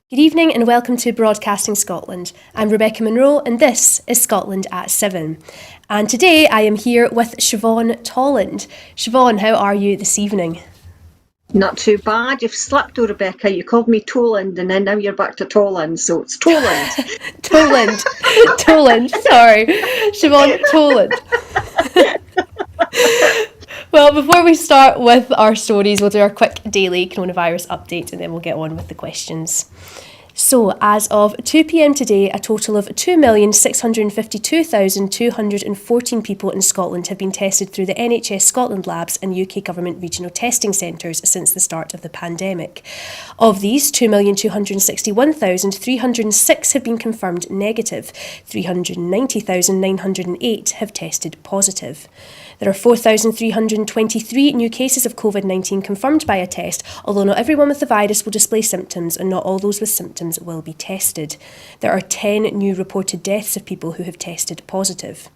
Good evening and welcome to Broadcasting Scotland. I'm Rebecca Munro and this is Scotland at 7. And today I am here with Siobhan Tolland. Siobhan, how are you this evening? Not too bad. You've slept, though, Rebecca. You called me Tolland and then now you're back to Tolland, so it's Tolland. Tolland, sorry. Siobhan Tolland. Well, before we start with our stories, we'll do our quick daily coronavirus update and then we'll get on with the questions. So, as of 2 p.m. today, a total of 2,652,214 people in Scotland have been tested through the NHS Scotland labs and UK Government regional testing centres since the start of the pandemic. Of these, 2,261,306 have been confirmed negative, 390,908 have tested positive. There are 4,323 new cases of COVID-19 confirmed by a test, although not everyone with the virus will display symptoms and not all those with symptoms will be tested. There are 10 new reported deaths of people who have tested positive.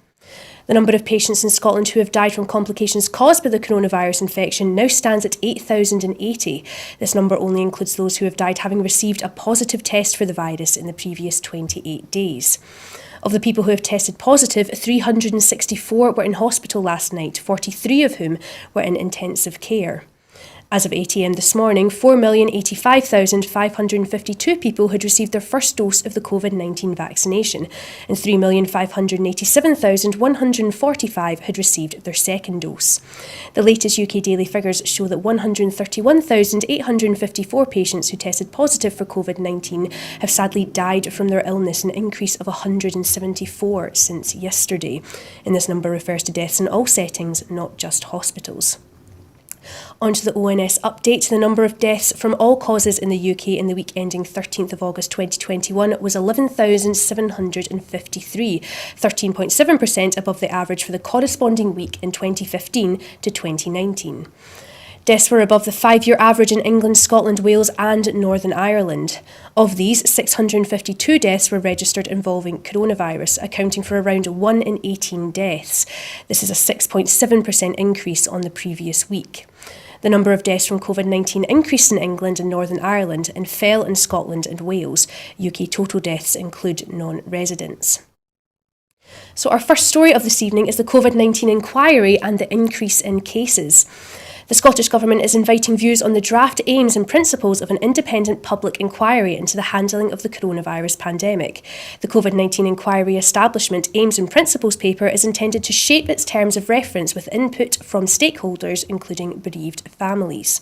The number of patients in Scotland who have died from complications caused by the coronavirus infection now stands at 8,080. This number only includes those who have died having received a positive test for the virus in the previous 28 days. Of the people who have tested positive, 364 were in hospital last night, 43 of whom were in intensive care. As of 8 a.m. this morning, 4,085,552 people had received their first dose of the COVID-19 vaccination, and 3,587,145 had received their second dose. The latest UK daily figures show that 131,854 patients who tested positive for COVID-19 have sadly died from their illness, an increase of 174 since yesterday. And this number refers to deaths in all settings, not just hospitals. On to the ONS update. The number of deaths from all causes in the UK in the week ending 13th of August 2021 was 11,753, 13.7% above the average for the corresponding week in 2015 to 2019. Deaths were above the 5-year average in England, Scotland, Wales and Northern Ireland. Of these, 652 deaths were registered involving coronavirus, accounting for around 1 in 18 deaths. This is a 6.7% increase on the previous week. The number of deaths from COVID-19 increased in England and Northern Ireland and fell in Scotland and Wales. UK total deaths include non-residents. So our first story of this evening is the COVID-19 inquiry and the increase in cases. The Scottish Government is inviting views on the draft aims and principles of an independent public inquiry into the handling of the coronavirus pandemic. The COVID-19 inquiry establishment aims and principles paper is intended to shape its terms of reference with input from stakeholders, including bereaved families.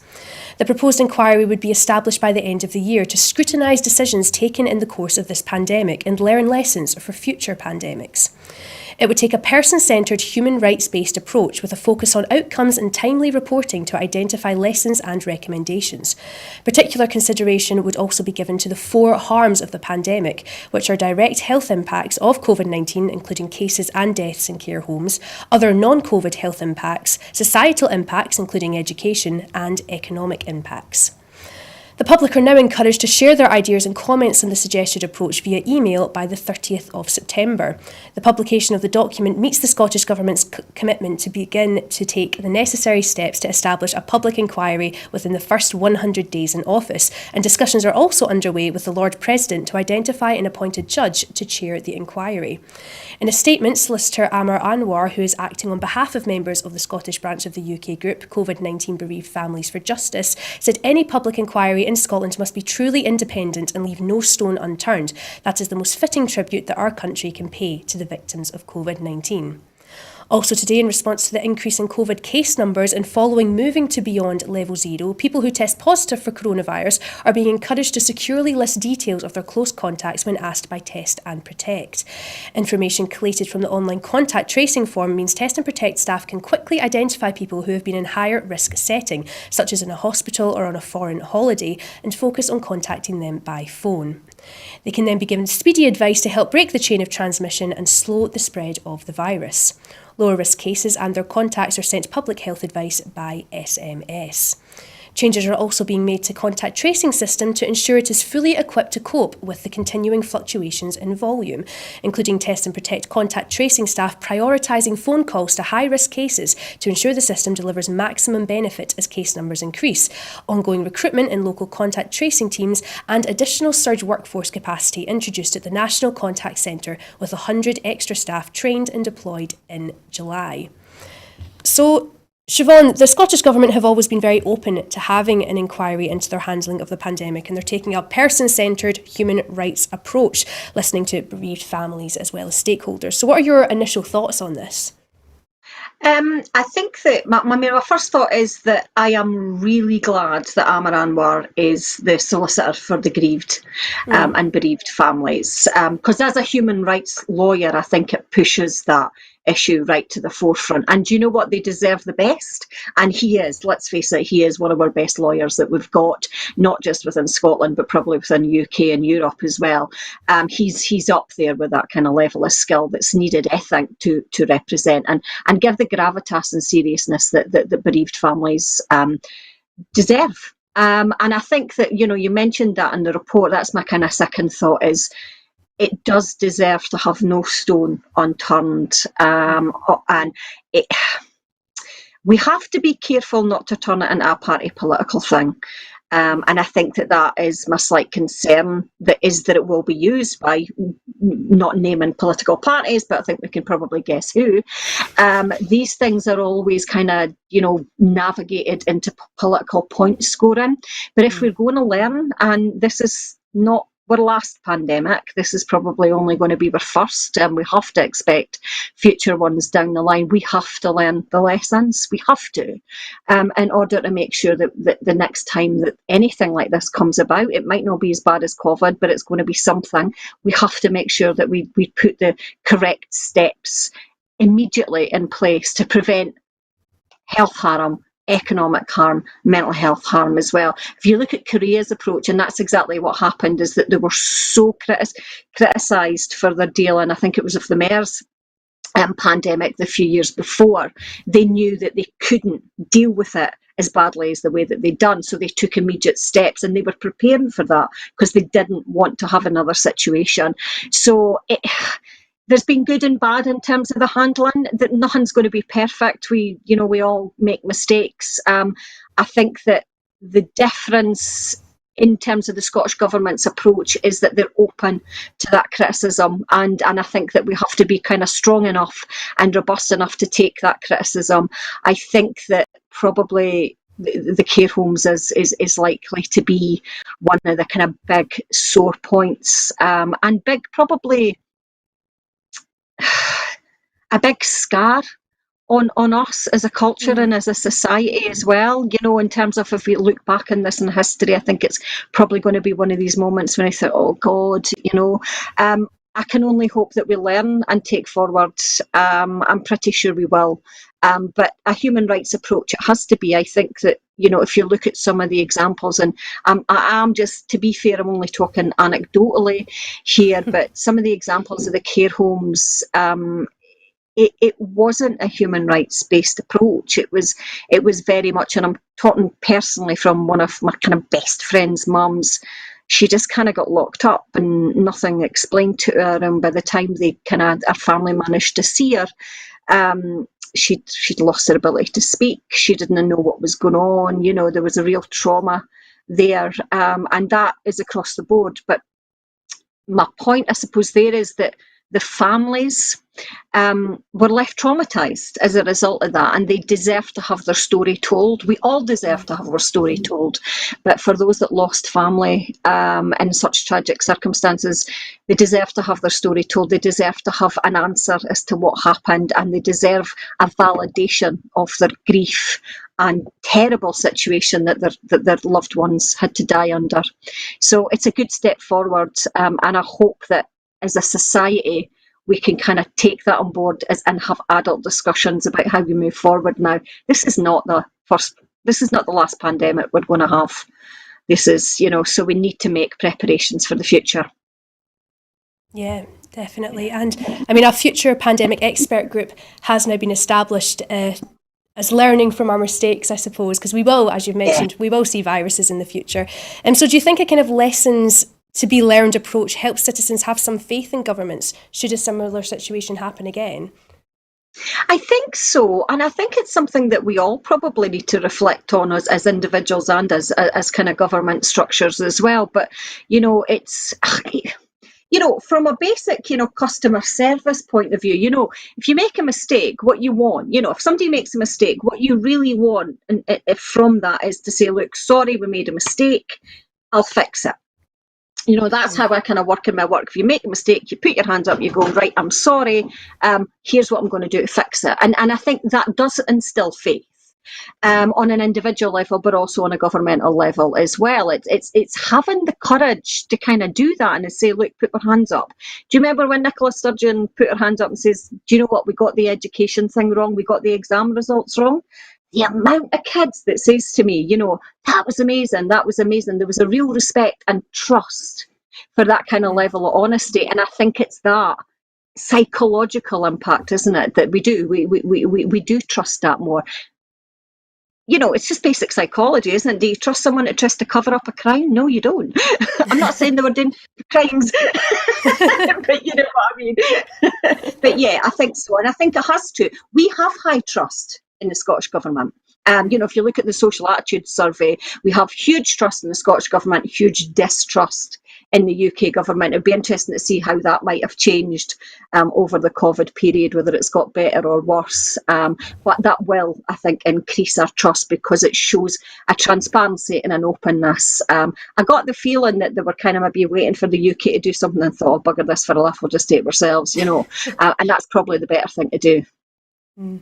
The proposed inquiry would be established by the end of the year to scrutinise decisions taken in the course of this pandemic and learn lessons for future pandemics. It would take a person-centred, human rights-based approach with a focus on outcomes and timely reporting to identify lessons and recommendations. Particular consideration would also be given to the 4 harms of the pandemic, which are direct health impacts of COVID-19, including cases and deaths in care homes, other non-COVID health impacts, societal impacts, including education, and economic impacts. The public are now encouraged to share their ideas and comments on the suggested approach via email by the 30th of September. The publication of the document meets the Scottish Government's commitment to begin to take the necessary steps to establish a public inquiry within the first 100 days in office, and discussions are also underway with the Lord President to identify an appointed judge to chair the inquiry. In a statement, Solicitor Amar Anwar, who is acting on behalf of members of the Scottish branch of the UK group COVID-19 Bereaved Families for Justice, said any public inquiry in Scotland must be truly independent and leave no stone unturned. That is the most fitting tribute that our country can pay to the victims of COVID-19. Also today, in response to the increase in COVID case numbers and following moving to beyond level 0, people who test positive for coronavirus are being encouraged to securely list details of their close contacts when asked by Test and Protect. Information collated from the online contact tracing form means Test and Protect staff can quickly identify people who have been in higher risk setting, such as in a hospital or on a foreign holiday, and focus on contacting them by phone. They can then be given speedy advice to help break the chain of transmission and slow the spread of the virus. Lower risk cases and their contacts are sent public health advice by SMS. Changes are also being made to contact tracing system to ensure it is fully equipped to cope with the continuing fluctuations in volume, including Test and Protect contact tracing staff prioritising phone calls to high-risk cases to ensure the system delivers maximum benefit as case numbers increase, ongoing recruitment in local contact tracing teams, and additional surge workforce capacity introduced at the National Contact Centre with 100 extra staff trained and deployed in July. So, Siobhan, the Scottish Government have always been very open to having an inquiry into their handling of the pandemic, and they're taking a person-centred human rights approach, listening to bereaved families as well as stakeholders. So what are your initial thoughts on this? I think that my first thought is that I am really glad that Amar Anwar is the solicitor for the grieved and bereaved families. Because as a human rights lawyer, I think it pushes that issue right to the forefront. And do you know what? They deserve the best. And he is, let's face it, he is one of our best lawyers that we've got, not just within Scotland, but probably within UK and Europe as well. He's up there with that kind of level of skill that's needed, I think, to represent and give the gravitas and seriousness that bereaved families deserve. And I think that, you mentioned that in the report. That's my kind of second thought is, it does deserve to have no stone unturned. And we have to be careful not to turn it into a party political thing. And I think that is my slight concern, that it will be used by, not naming political parties, but I think we can probably guess who. These things are always kind of, navigated into political point scoring. But if we're going to learn, and this is not our last pandemic, this is probably only going to be our first, and we have to expect future ones down the line. We have to learn the lessons. We have to, in order to make sure that the next time that anything like this comes about, it might not be as bad as COVID, but it's going to be something. We have to make sure that we put the correct steps immediately in place to prevent health harm, economic harm, mental health harm as well. If you look at Korea's approach, and that's exactly what happened, is that they were so criticised for their deal, and I think it was of the MERS pandemic the few years before. They knew that they couldn't deal with it as badly as the way that they'd done, so they took immediate steps, and they were preparing for that because they didn't want to have another situation. So there's been good and bad in terms of the handling. That nothing's going to be perfect. We all make mistakes. I think that the difference in terms of the Scottish Government's approach is that they're open to that criticism, and I think that we have to be kind of strong enough and robust enough to take that criticism. I think that probably the care homes is likely to be one of the kind of big sore points, and big, probably a big scar on us as a culture and as a society as well. In terms of, if we look back on this in history, I think it's probably going to be one of these moments when I thought, oh God, I can only hope that we learn and take forward. I'm pretty sure we will. But a human rights approach, it has to be. I think that, if you look at some of the examples, and I am just, to be fair, I'm only talking anecdotally here, but some of the examples of the care homes, it wasn't a human rights based approach. It was very much, and I'm talking personally from one of my kind of best friends' mums. She just kind of got locked up and nothing explained to her, and by the time her family managed to see her, she'd lost her ability to speak. She didn't know what was going on. There was a real trauma there, and that is across the board. But my point, I suppose, there is that the families were left traumatised as a result of that, and they deserve to have their story told. We all deserve to have our story told, but for those that lost family in such tragic circumstances, they deserve to have their story told. They deserve to have an answer as to what happened, and they deserve a validation of their grief and terrible situation that their loved ones had to die under. So it's a good step forward, and I hope that as a society we can kind of take that on board and have adult discussions about how we move forward now. This is not the last pandemic we're going to have. This is, so we need to make preparations for the future. Yeah, definitely. And I mean, a future pandemic expert group has now been established as learning from our mistakes, I suppose, because we will, as you've mentioned, we will see viruses in the future. So do you think a kind of lessons to be learned approach helps citizens have some faith in governments should a similar situation happen again? I think so, and I think it's something that we all probably need to reflect on as individuals and as kind of government structures as well. But it's from a basic, customer service point of view, if you make a mistake, what you want, if somebody makes a mistake, what you really want from that is to say, look, sorry, we made a mistake, I'll fix it. That's how I kind of work in my work. If you make a mistake, you put your hands up, you go, right, I'm sorry, here's what I'm going to do to fix it. And I think that does instill faith. On an individual level, but also on a governmental level as well. It's having the courage to kind of do that and to say, look, put your hands up. Do you remember when Nicola Sturgeon put her hands up and says, do you know what, we got the education thing wrong, we got the exam results wrong? The amount of kids that says to me, that was amazing, that was amazing. There was a real respect and trust for that kind of level of honesty. And I think it's that psychological impact, isn't it, that we do. We do trust that more. It's just basic psychology, isn't it? Do you trust someone that tries to cover up a crime? No, you don't. I'm not saying they were doing crimes, but you know what I mean. But yeah, I think so. And I think it has to. We have high trust in the Scottish Government. If you look at the social attitude survey, we have huge trust in the Scottish Government, huge distrust in the UK Government. It'd be interesting to see how that might have changed over the COVID period, whether it's got better or worse. But that will, I think, increase our trust because it shows a transparency and an openness. I got the feeling that they were kind of maybe waiting for the UK to do something and thought, oh, bugger this for a laugh, we'll just do it ourselves, and that's probably the better thing to do. Mm.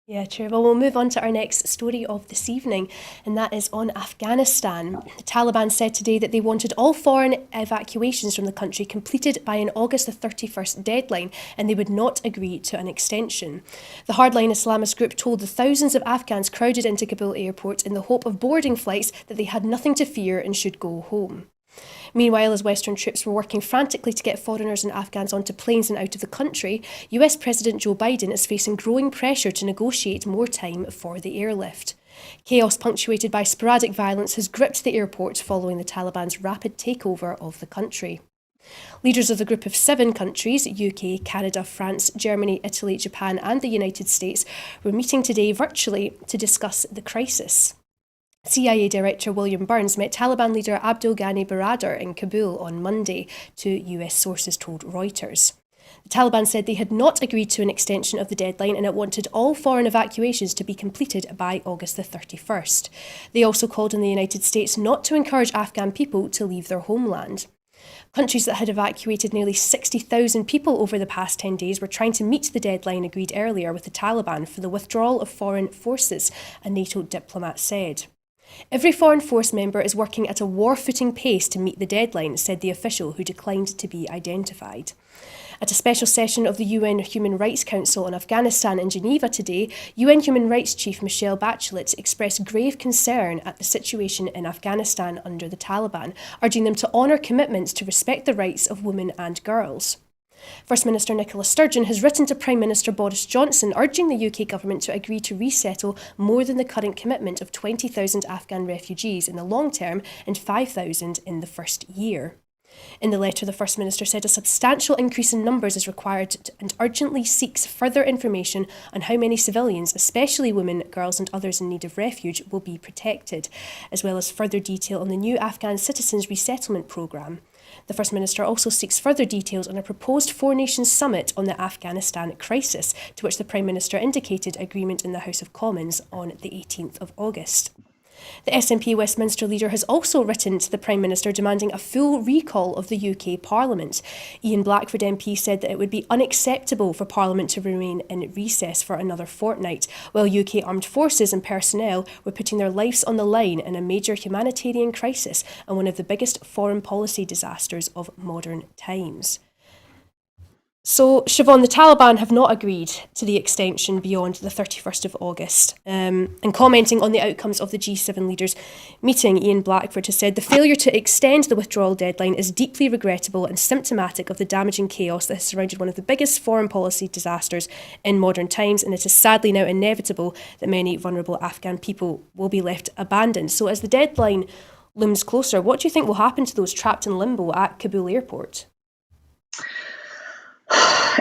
Yeah, true. Well, we'll move on to our next story of this evening, and that is on Afghanistan. The Taliban said today that they wanted all foreign evacuations from the country completed by an August the 31st deadline, and they would not agree to an extension. The hardline Islamist group told the thousands of Afghans crowded into Kabul airport in the hope of boarding flights that they had nothing to fear and should go home. Meanwhile, as Western troops were working frantically to get foreigners and Afghans onto planes and out of the country, US President Joe Biden is facing growing pressure to negotiate more time for the airlift. Chaos punctuated by sporadic violence has gripped the airport following the Taliban's rapid takeover of the country. Leaders of the group of 7 countries, UK, Canada, France, Germany, Italy, Japan and the United States, were meeting today virtually to discuss the crisis. CIA Director William Burns met Taliban leader Abdul Ghani Baradar in Kabul on Monday, 2 US sources told Reuters. The Taliban said they had not agreed to an extension of the deadline and it wanted all foreign evacuations to be completed by August the 31st. They also called on the United States not to encourage Afghan people to leave their homeland. Countries that had evacuated nearly 60,000 people over the past 10 days were trying to meet the deadline agreed earlier with the Taliban for the withdrawal of foreign forces, a NATO diplomat said. Every foreign force member is working at a war-footing pace to meet the deadline, said the official who declined to be identified. At a special session of the UN Human Rights Council on Afghanistan in Geneva today, UN Human Rights Chief Michelle Bachelet expressed grave concern at the situation in Afghanistan under the Taliban, urging them to honour commitments to respect the rights of women and girls. First Minister Nicola Sturgeon has written to Prime Minister Boris Johnson urging the UK government to agree to resettle more than the current commitment of 20,000 Afghan refugees in the long term and 5,000 in the first year. In the letter, the First Minister said a substantial increase in numbers is required and urgently seeks further information on how many civilians, especially women, girls and others in need of refuge, will be protected, as well as further detail on the new Afghan Citizens Resettlement Programme. The First Minister also seeks further details on a proposed four-nation summit on the Afghanistan crisis, to which the Prime Minister indicated agreement in the House of Commons on the 18th of August. The SNP Westminster leader has also written to the Prime Minister demanding a full recall of the UK Parliament. Ian Blackford MP said that it would be unacceptable for Parliament to remain in recess for another fortnight, while UK armed forces and personnel were putting their lives on the line in a major humanitarian crisis and one of the biggest foreign policy disasters of modern times. So, Siobhan, the Taliban have not agreed to the extension beyond the 31st of August. And commenting on the outcomes of the G7 leaders' meeting, Ian Blackford has said the failure to extend the withdrawal deadline is deeply regrettable and symptomatic of the damaging chaos that has surrounded one of the biggest foreign policy disasters in modern times, and it is sadly now inevitable that many vulnerable Afghan people will be left abandoned. So, as the deadline looms closer, what do you think will happen to those trapped in limbo at Kabul airport?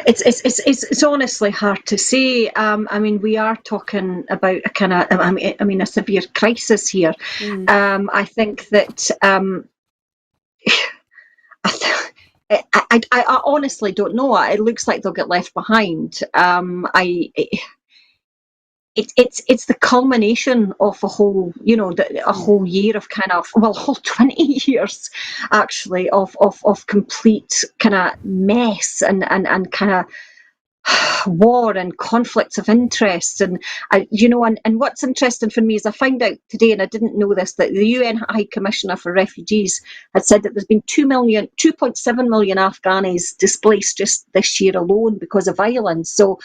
It's honestly hard to say. I mean, we are talking about a kind of, a severe crisis here. I think that I honestly don't know. It looks like they'll get left behind. It's the culmination of a whole, a whole year of kind of, well, a whole 20 years actually of complete kind of mess and kind of war and conflicts of interest. And and what's interesting for me is I found out today, and I didn't know this, that the UN High Commissioner for Refugees had said that there's been 2.7 million Afghanis displaced just this year alone because of violence. So,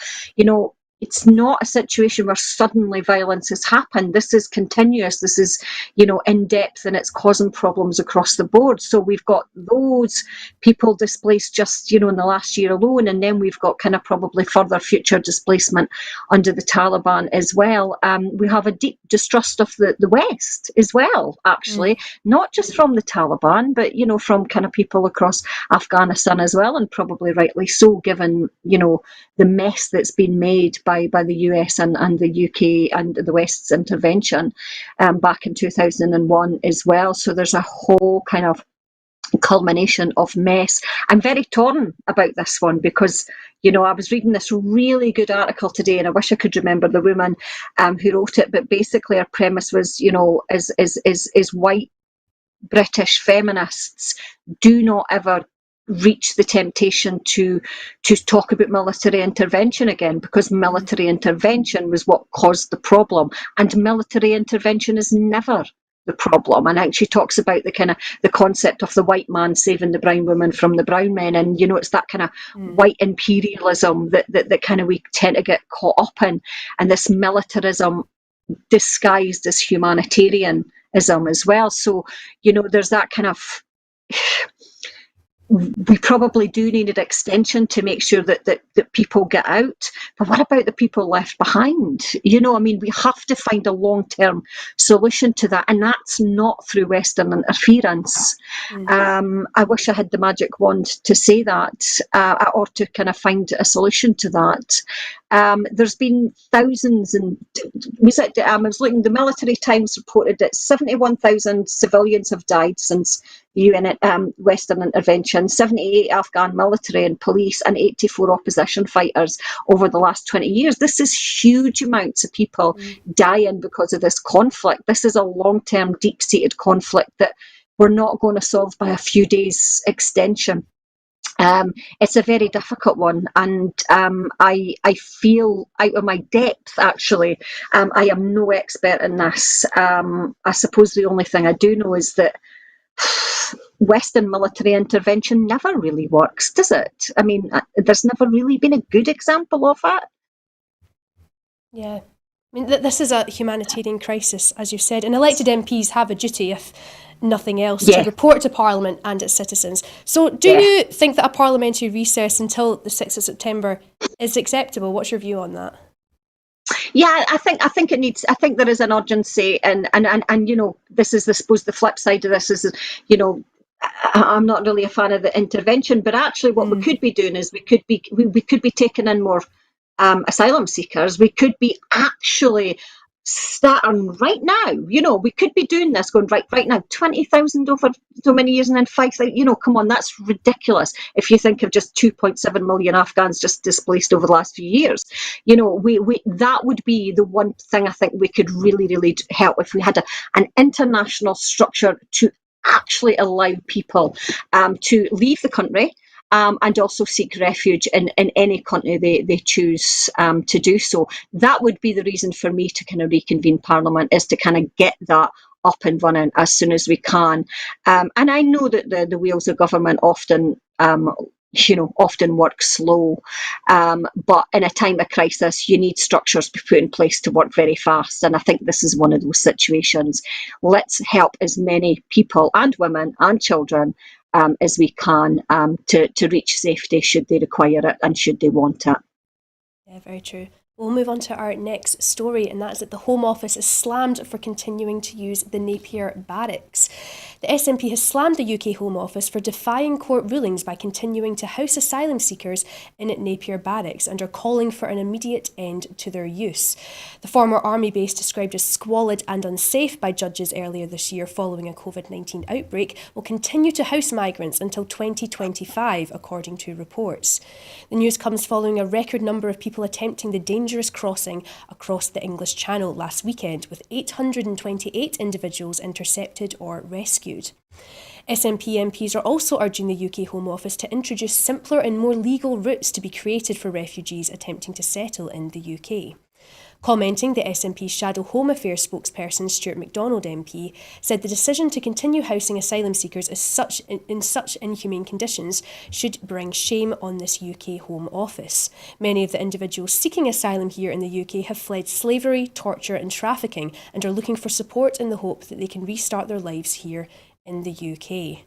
it's not a situation where suddenly violence has happened. This is continuous. This is, in depth, and it's causing problems across the board. So we've got those people displaced just, in the last year alone. And then we've got kind of probably further future displacement under the Taliban as well. We have a deep distrust of the West as well, actually, not just from the Taliban, but, from kind of people across Afghanistan as well. And probably rightly so, given, the mess that's been made by the US and the UK and the West's intervention back in 2001 as well. So there's a whole kind of culmination of mess. I'm very torn about this one because, I was reading this really good article today, and I wish I could remember the woman who wrote it, but basically her premise was, as white British feminists do not ever reach the temptation to talk about military intervention again, because military intervention was what caused the problem, and military intervention is never the problem. And she talks about the concept of the white man saving the brown woman from the brown men, and it's that kind of white imperialism that kind of we tend to get caught up in, and this militarism disguised as humanitarianism as well. So there's that kind of, we probably do need an extension to make sure that people get out. But what about the people left behind? We have to find a long-term solution to that, and that's not through Western interference. I wish I had the magic wand to say that, or to kind of find a solution to that. There's been thousands, and I was looking, the Military Times reported that 71,000 civilians have died since the UN Western intervention, 78 Afghan military and police, and 84 opposition fighters over the last 20 years. This is huge amounts of people dying because of this conflict. This is a long-term, deep-seated conflict that we're not going to solve by a few days extension. It's a very difficult one, and I feel out of my depth, actually. I am no expert in this. I suppose the only thing I do know is that Western military intervention never really works, does it? I mean, there's never really been a good example of it. Yeah. I mean, this is a humanitarian crisis, as you said, and elected MPs have a duty, if nothing else, to report to Parliament and its citizens. So do you think that a parliamentary recess until the 6th of September is acceptable? What's your view on that? Yeah, I think it needs. I think there is an urgency, and this is, I suppose, the flip side of this is, I'm not really a fan of the intervention, but actually, what we could be doing is we could be taking in more asylum seekers. We could be actually starting right now. We could be doing this, going right now, 20,000 over so many years, and then 5,000. Come on, that's ridiculous. If you think of just 2.7 million Afghans just displaced over the last few years, that would be the one thing I think we could really, really help if we had an international structure to actually allow people to leave the country. And also seek refuge in any country they choose to do so. That would be the reason for me to kind of reconvene Parliament, is to kind of get that up and running as soon as we can. And I know that the wheels of government often often work slow. But in a time of crisis, you need structures to be put in place to work very fast. And I think this is one of those situations. Let's help as many people and women and children as we can to reach safety should they require it and should they want it. Yeah, very true. We'll move on to our next story, and that's that the Home Office is slammed for continuing to use the Napier barracks. The SNP has slammed the UK Home Office for defying court rulings by continuing to house asylum seekers in Napier barracks and are calling for an immediate end to their use. The former army base, described as squalid and unsafe by judges earlier this year following a COVID-19 outbreak, will continue to house migrants until 2025, according to reports. The news comes following a record number of people attempting the dangerous crossing across the English Channel last weekend, with 828 individuals intercepted or rescued. SNP MPs are also urging the UK Home Office to introduce simpler and more legal routes to be created for refugees attempting to settle in the UK. Commenting, the SNP's Shadow Home Affairs spokesperson Stuart MacDonald MP said the decision to continue housing asylum seekers in such inhumane conditions should bring shame on this UK Home Office. Many of the individuals seeking asylum here in the UK have fled slavery, torture and trafficking and are looking for support in the hope that they can restart their lives here in the UK.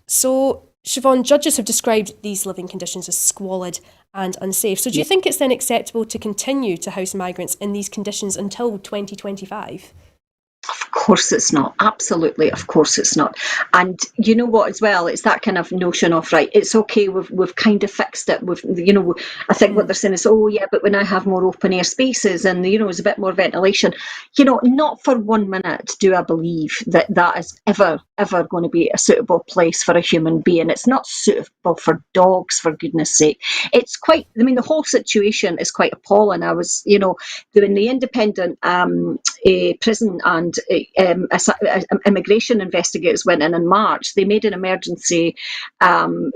So, Siobhan, judges have described these living conditions as squalid and unsafe. So do you think it's then acceptable to continue to house migrants in these conditions until 2025? Of course it's not. Absolutely, of course it's not. And you know what, as well, it's that kind of notion of, right, it's okay, we've kind of fixed it. I think what they're saying is, oh yeah, but we now have more open air spaces and, there's a bit more ventilation. Not for 1 minute do I believe that is ever going to be a suitable place for a human being. It's not suitable for dogs, for goodness sake. It's quite, the whole situation is quite appalling. I was, when the independent prison and immigration investigators went in March, they made an emergency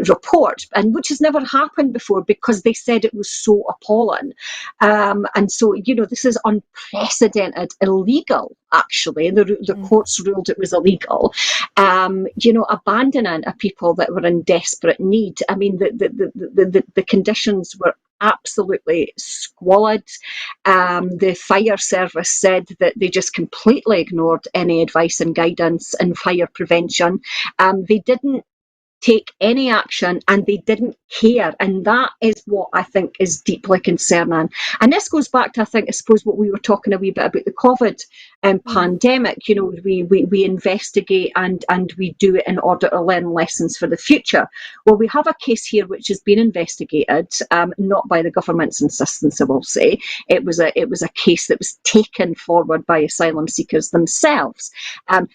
report, and which has never happened before because they said it was so appalling. And so, this is unprecedented, illegal, actually. The courts ruled it was illegal. Abandoning a people that were in desperate need. I mean, the conditions were absolutely squalid. The fire service said that they just completely ignored any advice and guidance in fire prevention. They didn't take any action and they didn't care, and that is what I think is deeply concerning. And this goes back to, I suppose, what we were talking a wee bit about the COVID pandemic. We investigate and we do it in order to learn lessons for the future. Well, we have a case here which has been investigated, not by the government's insistence, I will say. It was a case that was taken forward by asylum seekers themselves.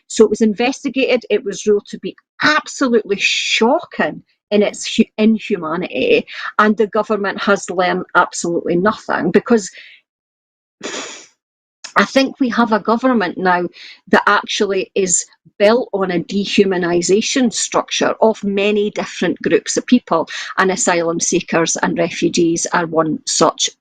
So it was investigated. It was ruled to be absolutely shocking in its inhumanity, and the government has learned absolutely nothing, because I think we have a government now that actually is built on a dehumanisation structure of many different groups of people, and asylum seekers and refugees are one such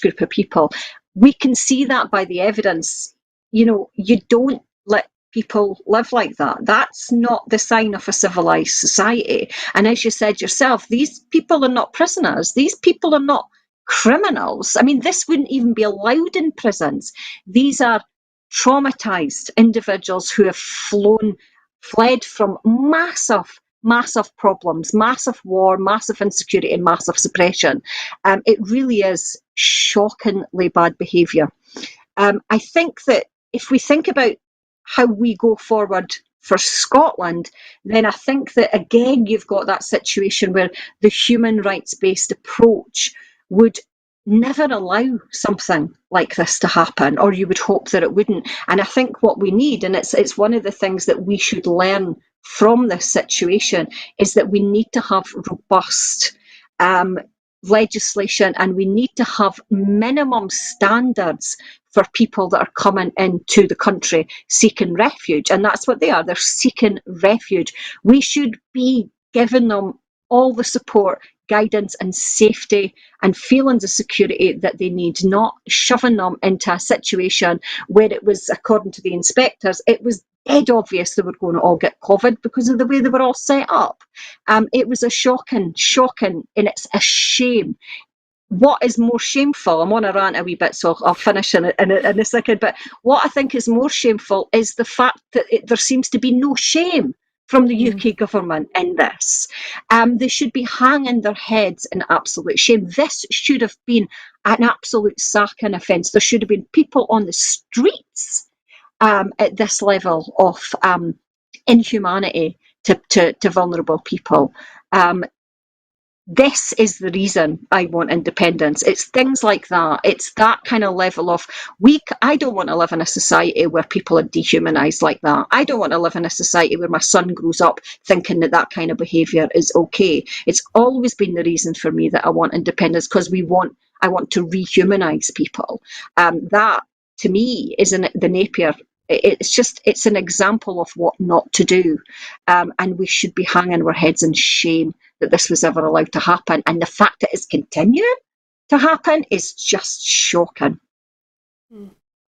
group of people. We can see that by the evidence. You don't let people live like that. That's not the sign of a civilised society. And as you said yourself, these people are not prisoners. These people are not criminals. I mean, this wouldn't even be allowed in prisons. These are traumatised individuals who have fled from massive problems, massive war, massive insecurity and massive suppression. It really is shockingly bad behaviour. I think that if we think about how we go forward for Scotland, then I think that, again, you've got that situation where the human rights-based approach would never allow something like this to happen, or you would hope that it wouldn't. And I think what we need, and it's one of the things that we should learn from this situation, is that we need to have robust legislation, and we need to have minimum standards for people that are coming into the country seeking refuge. And that's what they are. They're seeking refuge. We should be giving them all the support, guidance and safety and feelings of security that they need, not shoving them into a situation where it was, according to the inspectors, it was dead obvious they were going to all get COVID because of the way they were all set up. It was a shocking, and it's a shame. What is more shameful, I'm on a rant a wee bit, so I'll finish in a second, but what I think is more shameful is the fact that there seems to be no shame from the UK government in this. They should be hanging their heads in absolute shame. This should have been an absolute sacking offence. There should have been people on the streets at this level of inhumanity to vulnerable people. This is the reason I want independence. It's things like that. It's that kind of level of I don't want to live in a society where people are dehumanised like that. I don't want to live in a society where my son grows up thinking that kind of behaviour is okay. It's always been the reason for me that I want independence, because I want to rehumanise people. That, to me, isn't the Napier. It's an example of what not to do. And we should be hanging our heads in shame that this was ever allowed to happen. And the fact that it's continuing to happen is just shocking.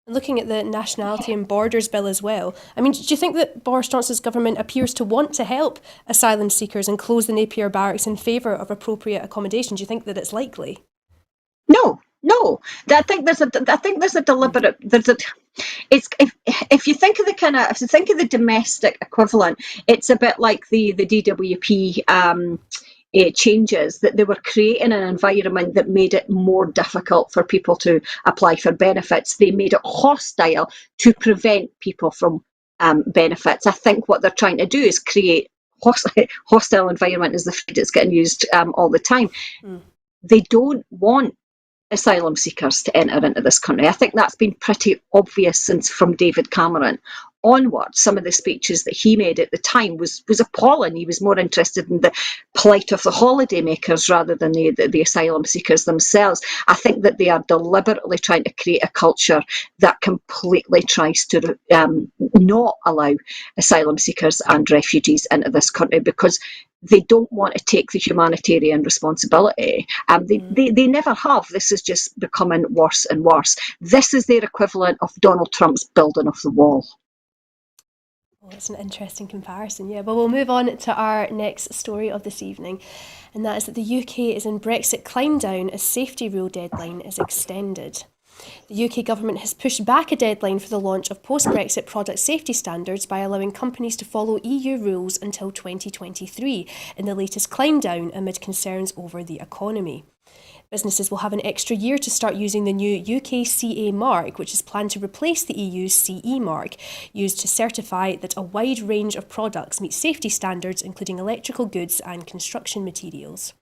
Looking at the Nationality and Borders Bill as well, I mean, do you think that Boris Johnson's government appears to want to help asylum seekers and close the Napier barracks in favour of appropriate accommodation? Do you think that it's likely? No. I think there's a deliberate. If you think of the domestic equivalent, it's a bit like the DWP changes, that they were creating an environment that made it more difficult for people to apply for benefits. They made it hostile to prevent people from benefits. I think what they're trying to do is create hostile environment, is the phrase that's getting used all the time. They don't want asylum seekers to enter into this country. I think that's been pretty obvious from David Cameron onward. Some of the speeches that he made at the time was appalling. He was more interested in the plight of the holidaymakers rather than the asylum seekers themselves. I think that they are deliberately trying to create a culture that completely tries to not allow asylum seekers and refugees into this country, because they don't want to take the humanitarian responsibility. They never have. This is just becoming worse and worse. This is their equivalent of Donald Trump's building of the wall. Oh, that's an interesting comparison, yeah. But we'll move on to our next story of this evening, and that is that the UK is in Brexit climb down as safety rule deadline is extended. The UK government has pushed back a deadline for the launch of post-Brexit product safety standards by allowing companies to follow EU rules until 2023, in the latest climb down amid concerns over the economy. Businesses will have an extra year to start using the new UK CA mark, which is planned to replace the EU's CE mark, used to certify that a wide range of products meet safety standards, including electrical goods and construction materials.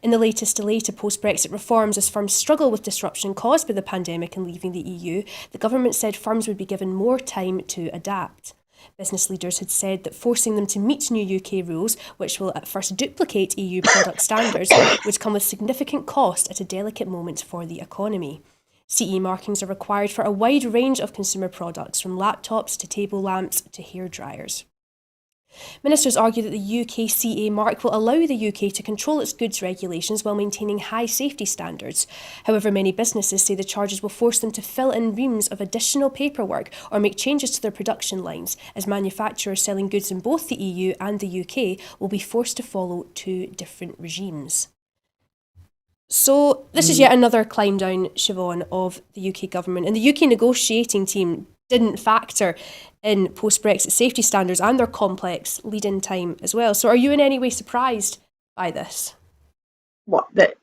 In the latest delay to post-Brexit reforms as firms struggle with disruption caused by the pandemic and leaving the EU, the government said firms would be given more time to adapt. Business leaders had said that forcing them to meet new UK rules, which will at first duplicate EU product standards, would come with significant cost at a delicate moment for the economy. CE markings are required for a wide range of consumer products, from laptops to table lamps to hairdryers. Ministers argue that the UK CA mark will allow the UK to control its goods regulations while maintaining high safety standards. However, many businesses say the charges will force them to fill in reams of additional paperwork or make changes to their production lines, as manufacturers selling goods in both the EU and the UK will be forced to follow two different regimes. So this is yet another climb down, Siobhan, of the UK government. And the UK negotiating team didn't factor in post-Brexit safety standards and their complex lead-in time as well. So are you in any way surprised by this? That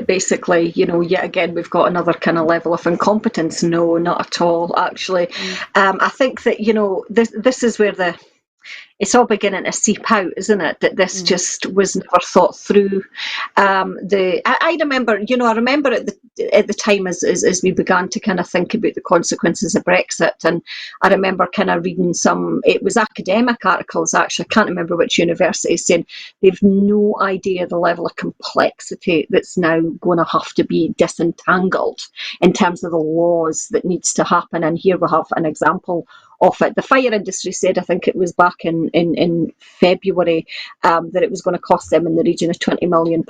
basically, yet again, we've got another kind of level of incompetence. No, not at all, actually. I think that, this is where it's all beginning to seep out, isn't it? That this just was never thought through. I remember at the time as we began to kind of think about the consequences of Brexit, and I remember kind of reading it was academic articles actually, I can't remember which university, saying they've no idea the level of complexity that's now going to have to be disentangled in terms of the laws that needs to happen. And here we have an example of it. The fire industry said, I think it was back in in February that it was going to cost them in the region of £20 million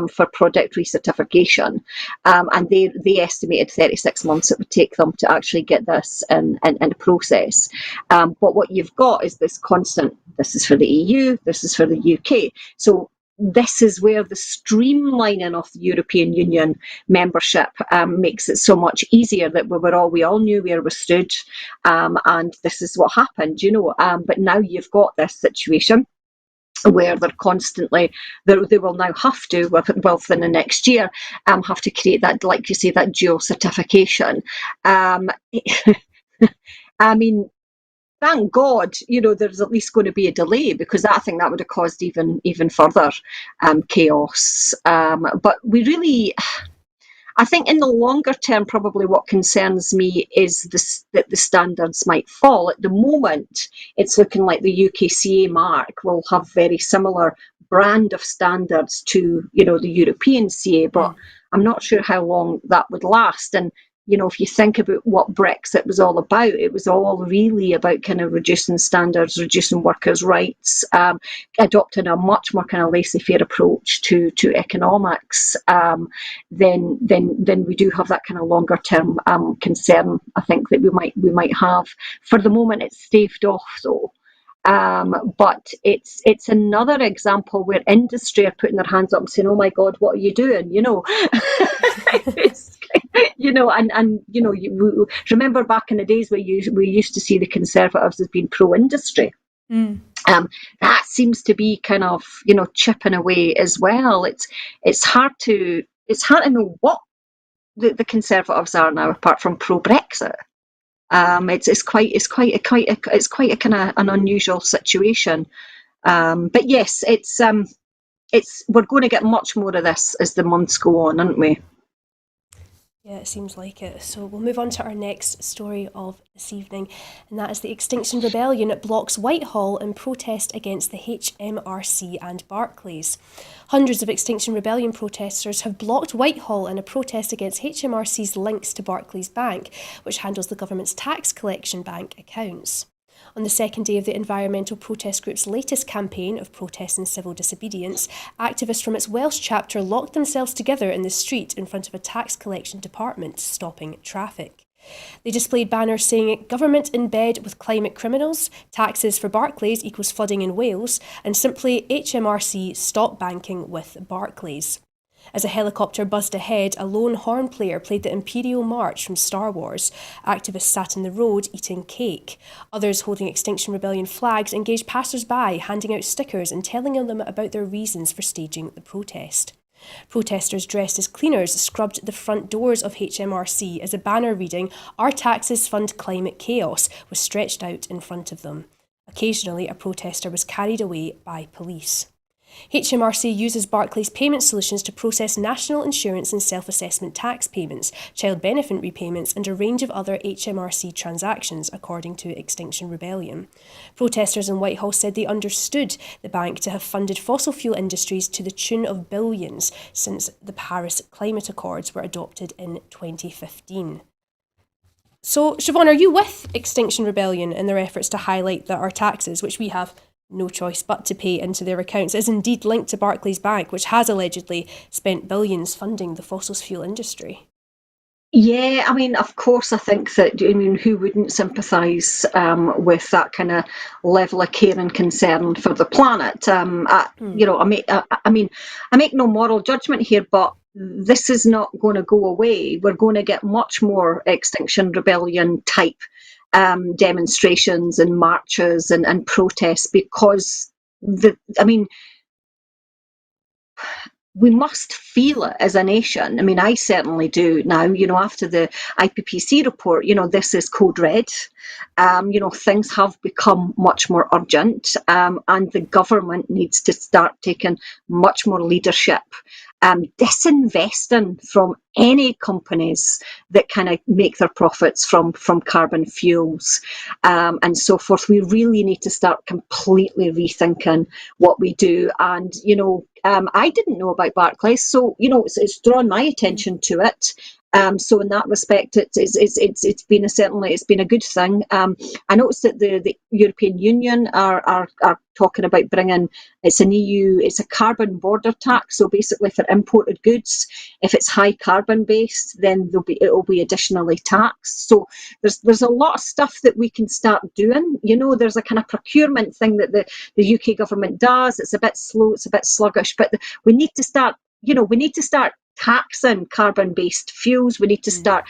for project recertification, and they estimated 36 months it would take them to actually get this in process. But what you've got is this constant, this is for the EU, this is for the UK. So this is where the streamlining of the European Union membership makes it so much easier, that we all knew where we stood, and this is what happened, but now you've got this situation where they're constantly, they will now have to, within the next year, have to create that, like you say, that dual certification. I mean, thank God, there's at least going to be a delay, because I think that would have caused even further chaos. But I think in the longer term, probably what concerns me is that the standards might fall. At the moment, it's looking like the UKCA mark will have very similar brand of standards to, the European CA, but I'm not sure how long that would last. And if you think about what Brexit was all about, it was all really about kind of reducing standards, reducing workers' rights, adopting a much more kind of laissez-faire approach to economics. Then we do have that kind of longer term concern, I think, that we might have. For the moment, it's staved off, though. But it's another example where industry are putting their hands up and saying, "Oh my God, what are you doing?" You remember back in the days where we used to see the Conservatives as being pro-industry. That seems to be kind of chipping away as well. It's hard to know what the Conservatives are now, apart from pro-Brexit. It's quite a kind of an unusual situation. But yes, we're going to get much more of this as the months go on, aren't we? Yeah, it seems like it. So we'll move on to our next story of this evening, and that is the Extinction Rebellion blocks Whitehall in protest against the HMRC and Barclays. Hundreds of Extinction Rebellion protesters have blocked Whitehall in a protest against HMRC's links to Barclays Bank, which handles the government's tax collection bank accounts. On the second day of the environmental protest group's latest campaign of protest and civil disobedience, activists from its Welsh chapter locked themselves together in the street in front of a tax collection department, stopping traffic. They displayed banners saying "Government in bed with climate criminals," "Taxes for Barclays equals flooding in Wales," and simply "HMRC stop banking with Barclays." As a helicopter buzzed ahead, a lone horn player played the Imperial March from Star Wars. Activists sat in the road eating cake. Others holding Extinction Rebellion flags engaged passers-by, handing out stickers and telling them about their reasons for staging the protest. Protesters dressed as cleaners scrubbed the front doors of HMRC as a banner reading "Our taxes fund climate chaos" was stretched out in front of them. Occasionally, a protester was carried away by police. HMRC uses Barclays Payment Solutions to process national insurance and self-assessment tax payments, child benefit repayments and a range of other HMRC transactions, according to Extinction Rebellion. Protesters in Whitehall said they understood the bank to have funded fossil fuel industries to the tune of billions since the Paris Climate Accords were adopted in 2015. So, Siobhan, are you with Extinction Rebellion in their efforts to highlight that our taxes, which we have no choice but to pay into their accounts, is indeed linked to Barclays Bank, which has allegedly spent billions funding the fossil fuel industry? Yeah, I mean, of course, I think that, who wouldn't sympathise with that kind of level of care and concern for the planet? I make no moral judgment here, but this is not going to go away. We're going to get much more Extinction Rebellion type demonstrations and marches and protests, because we must feel it as a nation. I mean, I certainly do now, after the IPPC report, this is code red. Things have become much more urgent, and the government needs to start taking much more leadership, disinvesting from any companies that kind of make their profits from carbon fuels, and so forth. We really need to start completely rethinking what we do. And, I didn't know about Barclays, so, it's drawn my attention to it. So in that respect, it's been it's been a good thing. I noticed that the European Union are talking about bringing, it's it's a carbon border tax. So basically, for imported goods, if it's high carbon based, then it'll be additionally taxed. So there's a lot of stuff that we can start doing. There's a kind of procurement thing that the UK government does. It's a bit slow, it's a bit sluggish, but we need to start. We need to start taxing carbon-based fuels. We need to start,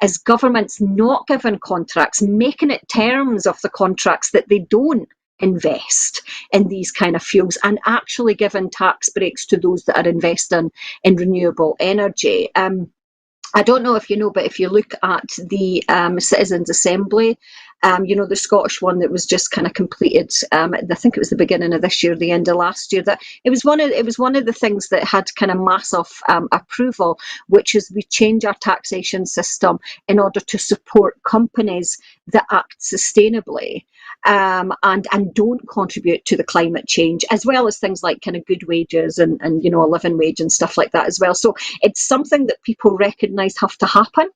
as governments, not giving contracts, making it terms of the contracts that they don't invest in these kind of fuels, and actually giving tax breaks to those that are investing in renewable energy. I don't know if you know, but if you look at the Citizens' Assembly, the Scottish one that was just kind of completed, I think it was the beginning of this year, the end of last year, that it was one of the things that had kind of massive approval, which is we change our taxation system in order to support companies that act sustainably. And don't contribute to the climate change, as well as things like kind of good wages and a living wage and stuff like that as well. So it's something that people recognise have to happen.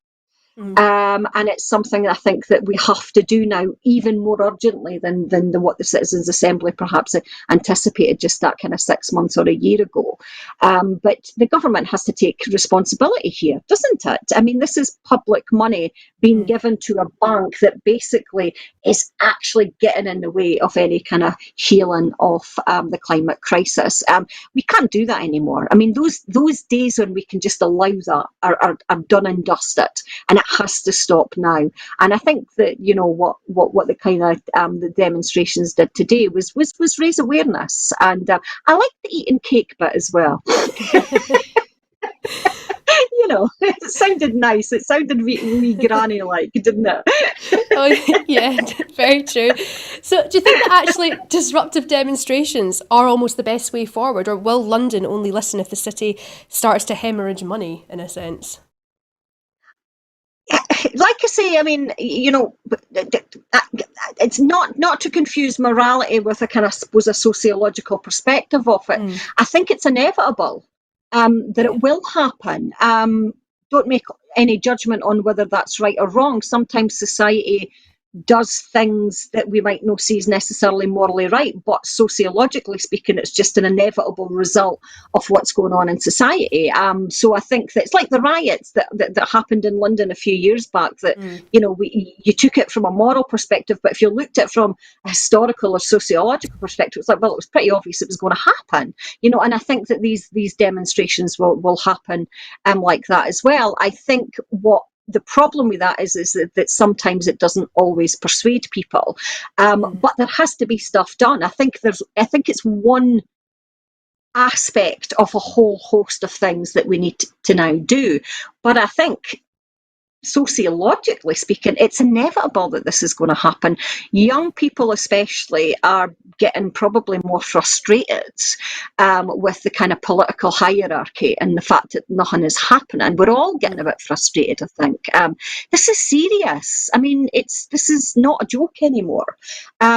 And it's something I think that we have to do now even more urgently than what the Citizens' Assembly perhaps anticipated just that kind of 6 months or a year ago. But the government has to take responsibility here, doesn't it? I mean, this is public money being given to a bank that basically is actually getting in the way of any kind of healing of the climate crisis. We can't do that anymore. I mean, those days when we can just allow that are done and dusted, and it has to stop now. And I think that what the kind of the demonstrations did today was raise awareness, and I like the eating cake bit as well. It sounded nice. It sounded wee granny-like, didn't it? Oh, yeah, very true. So do you think that actually disruptive demonstrations are almost the best way forward, or will London only listen if the city starts to hemorrhage money, in a sense? Like I say, I mean, it's not to confuse morality with a kind of, I suppose, a sociological perspective of it. I think it's inevitable that it will happen. Don't make any judgment on whether that's right or wrong. Sometimes society does things that we might not see as necessarily morally right, but sociologically speaking, it's just an inevitable result of what's going on in society. So I think that it's like the riots that happened in London a few years back, that you took it from a moral perspective, but if you looked at it from a historical or sociological perspective, it's like, well, it was pretty obvious it was going to happen, and I think that these demonstrations will happen like that as well. I think what the problem with that is that sometimes it doesn't always persuade people, but there has to be stuff done. I think it's one aspect of a whole host of things that we need to now do. But I think, sociologically speaking, it's inevitable that this is going to happen. Young people especially are getting probably more frustrated with the kind of political hierarchy and the fact that nothing is happening. We're all getting a bit frustrated, I think. This is serious. I mean, this is not a joke anymore.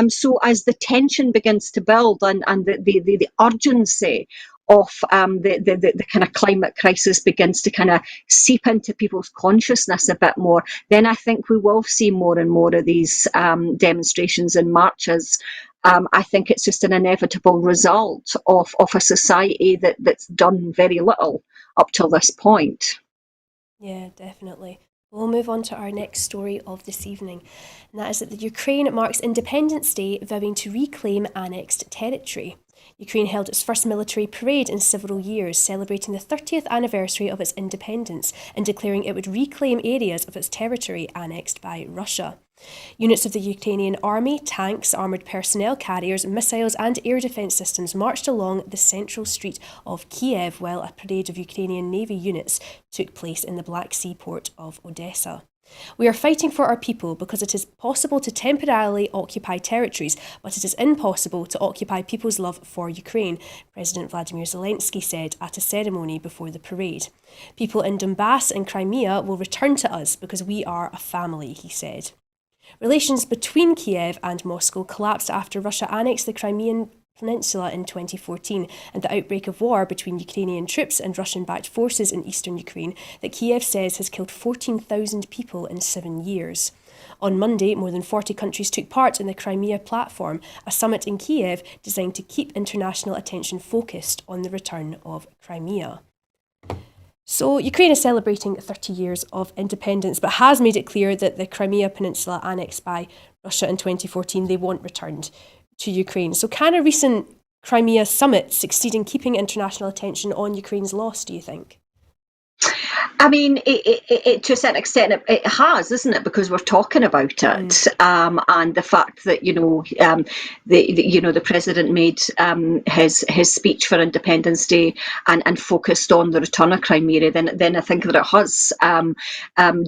So as the tension begins to build and the urgency of the kind of climate crisis begins to kind of seep into people's consciousness a bit more, then I think we will see more and more of these demonstrations and marches. I think it's just an inevitable result of a society that's done very little up till this point. Yeah, definitely. We'll move on to our next story of this evening, and that is that the Ukraine marks Independence Day, vowing to reclaim annexed territory. Ukraine held its first military parade in several years, celebrating the 30th anniversary of its independence and declaring it would reclaim areas of its territory annexed by Russia. Units of the Ukrainian army, tanks, armoured personnel carriers, missiles and air defence systems marched along the central street of Kiev while a parade of Ukrainian Navy units took place in the Black Sea port of Odessa. We are fighting for our people because it is possible to temporarily occupy territories, but it is impossible to occupy people's love for Ukraine, President Vladimir Zelensky said at a ceremony before the parade. People in Donbass and Crimea will return to us because we are a family, he said. Relations between Kiev and Moscow collapsed after Russia annexed the Crimean Peninsula in 2014 and the outbreak of war between Ukrainian troops and Russian-backed forces in eastern Ukraine that Kiev says has killed 14,000 people in 7 years. On Monday, more than 40 countries took part in the Crimea Platform, a summit in Kiev designed to keep international attention focused on the return of Crimea. So Ukraine is celebrating 30 years of independence, but has made it clear that the Crimea Peninsula annexed by Russia in 2014, they want returned to Ukraine. So can a recent Crimea summit succeed in keeping international attention on Ukraine's loss, do you think? I mean, it to a certain extent, it has, isn't it? Because we're talking about it, and the fact that the president made his speech for Independence Day and focused on the return of Crimea. Then I think that it has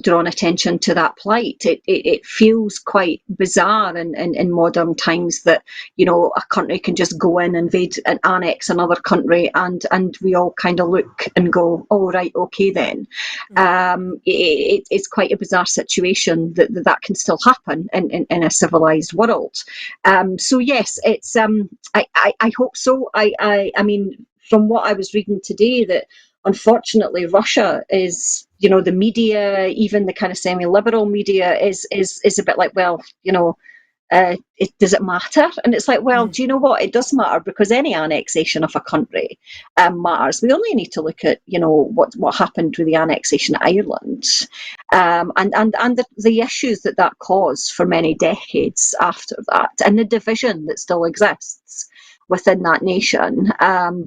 drawn attention to that plight. It feels quite bizarre in modern times that a country can just go in, invade and annex another country, and we all kind of look and go, oh right, okay then. It's quite a bizarre situation that can still happen in a civilized world. So yes, it's I hope so. I mean, from what I was reading today, that unfortunately Russia is, the media, even the kind of semi-liberal media, is a bit like, well, does it matter? And it's like, well, do you know what? It does matter, because any annexation of a country matters. We only need to look at, what happened with the annexation of Ireland, and the issues that caused for many decades after that, and the division that still exists within that nation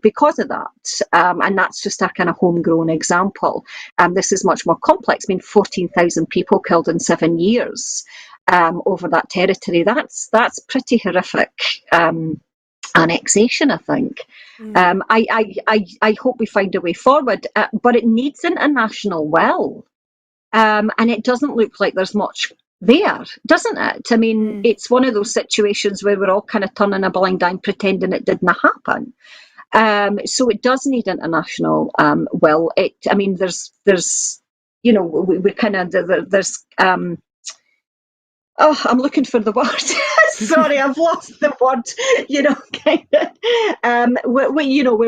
because of that. And that's just a kind of homegrown example. This is much more complex. I mean, 14,000 people killed in 7 years. Over that territory, that's pretty horrific annexation, I think. I hope we find a way forward, but it needs international will, and it doesn't look like there's much there, doesn't it? I mean, it's one of those situations where we're all kind of turning a blind eye, pretending it didn't happen. So it does need international will. There's we kind of there's. Oh, I'm looking for the word. Sorry, I've lost the word. Where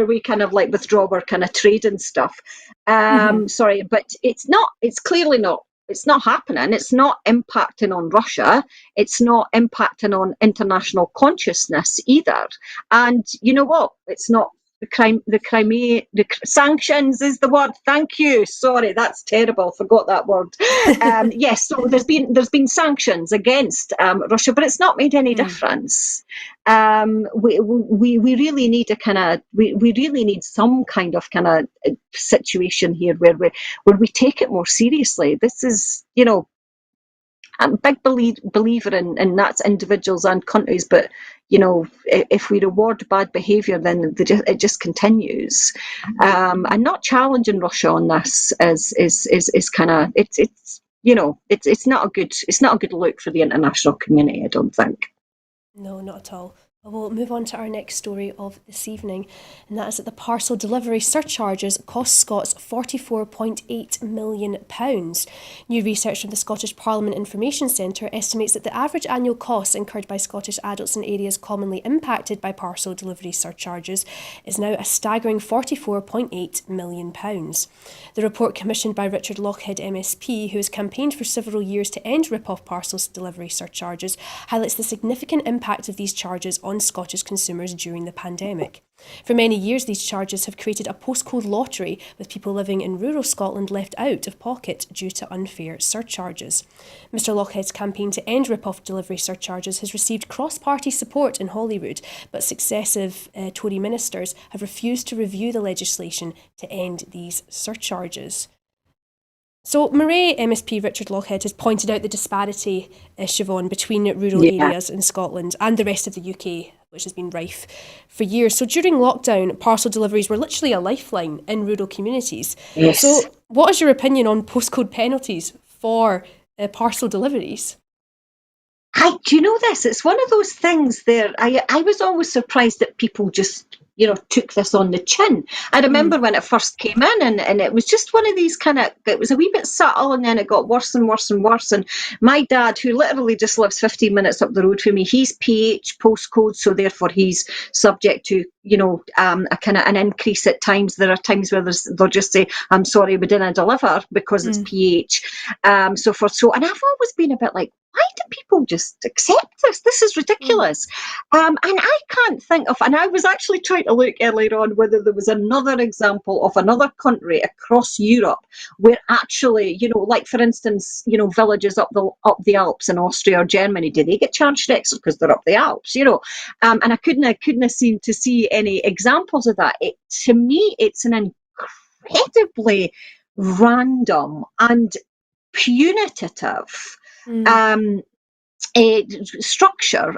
we kind of like withdraw our kind of trade and stuff. Sorry, but it's not. It's clearly not. It's not happening. It's not impacting on Russia. It's not impacting on international consciousness either. And you know what? It's not. The Crimea, the sanctions is the word. Thank you. Sorry, that's terrible. Forgot that word. Yes, so there's been sanctions against Russia, but it's not made any difference. We really need we really need some kind of situation here where we take it more seriously. This is, I'm a big believer in that's individuals and countries, but if we reward bad behaviour, then it just continues. And not challenging Russia on this is kind of it's not a good look for the international community, I don't think. No, not at all. We'll move on to our next story of this evening, and that is that the parcel delivery surcharges cost Scots £44.8 million. New research from the Scottish Parliament Information Centre estimates that the average annual costs incurred by Scottish adults in areas commonly impacted by parcel delivery surcharges is now a staggering £44.8 million. The report, commissioned by Richard Lochhead MSP, who has campaigned for several years to end rip-off parcel delivery surcharges, highlights the significant impact of these charges on Scottish consumers during the pandemic. For many years, these charges have created a postcode lottery, with people living in rural Scotland left out of pocket due to unfair surcharges. Mr Lochhead's campaign to end rip-off delivery surcharges has received cross-party support in Holyrood, but successive Tory ministers have refused to review the legislation to end these surcharges. So Moray MSP Richard Lochhead has pointed out the disparity, Siobhan, between rural areas in Scotland and the rest of the UK, which has been rife for years. So during lockdown, parcel deliveries were literally a lifeline in rural communities. Yes. So what is your opinion on postcode penalties for parcel deliveries? Do you know this? It's one of those things there. I was always surprised that people just, took this on the chin. I remember when it first came in, and it was just one of these it was a wee bit subtle, and then it got worse and worse and worse. And my dad, who literally just lives 15 minutes up the road from me, he's PH postcode, so therefore he's subject to, a kind of an increase at times. There are times where they'll just say, I'm sorry, we didn't deliver because it's PH. And I've always been a bit like, why do people just accept this? This is ridiculous. And I can't think of, and I was actually trying to look earlier on whether there was another example of another country across Europe where actually, like for instance, villages up the Alps in Austria or Germany, do they get charged extra because they're up the Alps? And I couldn't seem to see any examples of that. To me, it's an incredibly random and punitive structure.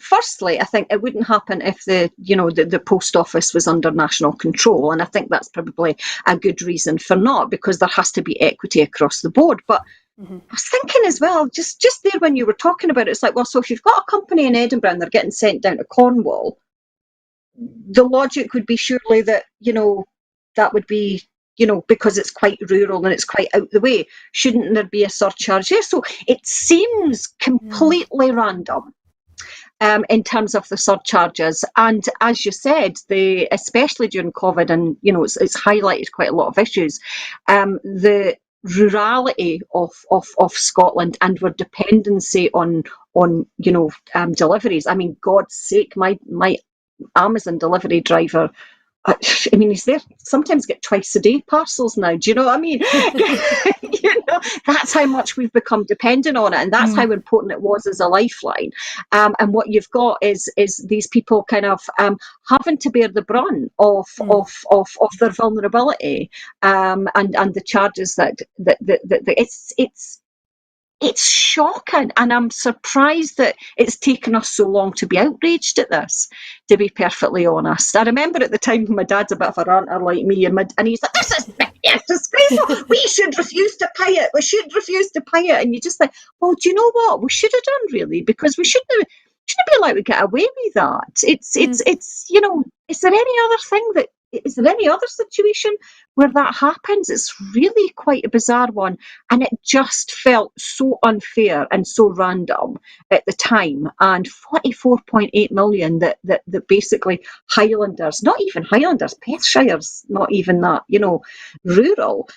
Firstly, I think it wouldn't happen if the post office was under national control, and I think that's probably a good reason for not, because there has to be equity across the board. But I was thinking as well, just there when you were talking about it, it's like, well, so if you've got a company in Edinburgh and they're getting sent down to Cornwall, the logic would be surely that that would be, because it's quite rural and it's quite out the way, shouldn't there be a surcharge? Yeah, so it seems completely random in terms of the surcharges. And as you said, especially during COVID, and it's highlighted quite a lot of issues, the rurality of Scotland and our dependency on deliveries. I mean, God's sake, my Amazon delivery driver, I mean, he's there sometimes get twice a day parcels now. Do you know what I mean? That's how much we've become dependent on it, and that's how important it was as a lifeline. And what you've got is these people kind of having to bear the brunt of their vulnerability, and the charges that it's shocking, and I'm surprised that it's taken us so long to be outraged at this, to be perfectly honest. I remember at the time my dad's a bit of a ranter like me, and he's like, this is disgraceful. We should refuse to pay it. We should refuse to pay it. And you just think, well, do you know what? We should have done, really, because we shouldn't be allowed to get away with that. It's is there any other situation where that happens? It's really quite a bizarre one, and it just felt so unfair and so random at the time. And 44.8 million that basically Highlanders, not even Highlanders, Perthshire's not even that, rural.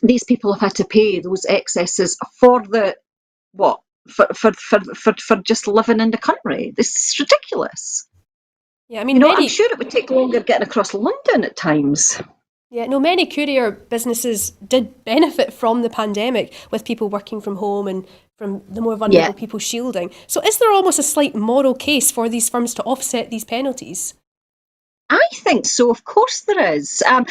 These people have had to pay those excesses for for just living in the country. This is ridiculous. Yeah, I mean, I'm sure it would take longer getting across London at times. Yeah, no, many courier businesses did benefit from the pandemic, with people working from home and from the more vulnerable people shielding. So is there almost a slight moral case for these firms to offset these penalties? I think so. Of course there is. And